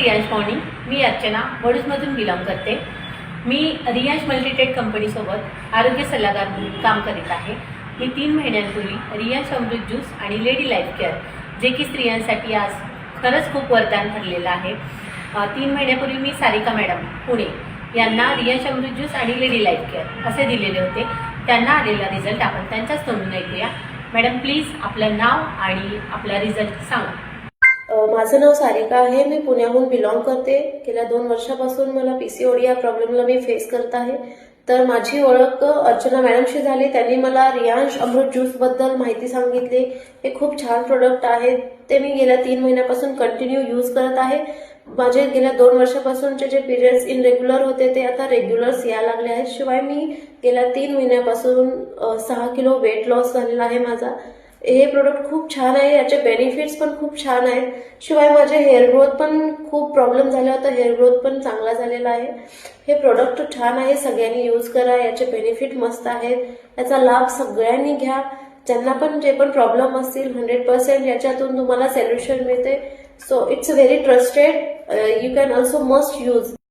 Riyansh morning. मी Archana वडूजमधून belong करते. मी Riyansh Multitech कंपनीसोबत आरोग्य सल्लागार म्हणून काम करीत आहे. मी 3 महिन्यांपूर्वी रियांश अमृत ज्यूस आणि लेडी लाईफ केअर, जे की स्त्रियांसाठी आज खरंच खूप वरदान ठरलेलं आहे. 3 महिन्यापूर्वी मी सारिका मॅडम पुणे यांना रियांश अमृत ज्यूस आणि लेडी लाईफ केअर असे दिलेले होते. त्यांना आलेला रिझल्ट आपण त्यांच्याच तोंडून ऐकूया. मॅडम प्लीज आपलं नाव आणि आपला रिझल्ट सांगा. माझं नाव सारिका आहे. मी पुण्याहून बिलॉंग करते. गेल्या 2 वर्षापासून मला पीसीओडी या प्रॉब्लेमला मी फेस करत आहे. तर माझी ओळख अर्चना मॅडमशी झाली. त्यांनी मला रियांश अमृत ज्यूस बद्दल माहिती सांगितली. हे खूप छान प्रोडक्ट आहे. ते मी गेल्या 3 महिन्यापासून कंटिन्यू यूज करत आहे. माझे गेल्या 2 वर्षापासूनचे जे पिरियड्स इनरेग्युलर होते ते आता रेग्युलर्स यायला लागले आहेत. शिवाय मी गेल्या 3 महिन्यापासून 6 किलो वेट लॉस झालेला आहे माझा. हे प्रोडक्ट खूप छान आहे. याचे बेनिफिट्स पण खूप छान आहेत. शिवाय माझे हेअर ग्रोथ पण खूप प्रॉब्लेम झाला होता. हेअर ग्रोथ पण चांगला झालेला आहे. हे प्रोडक्ट छान आहे. सगळ्यांनी यूज करा. याचे बेनिफिट मस्त आहेत. याचा लाभ सगळ्यांनी घ्या. ज्यांना पण जे पण प्रॉब्लेम असतील 100% याच्यातून तुम्हाला सोल्युशन मिळते. So it's very trusted. You can also must use.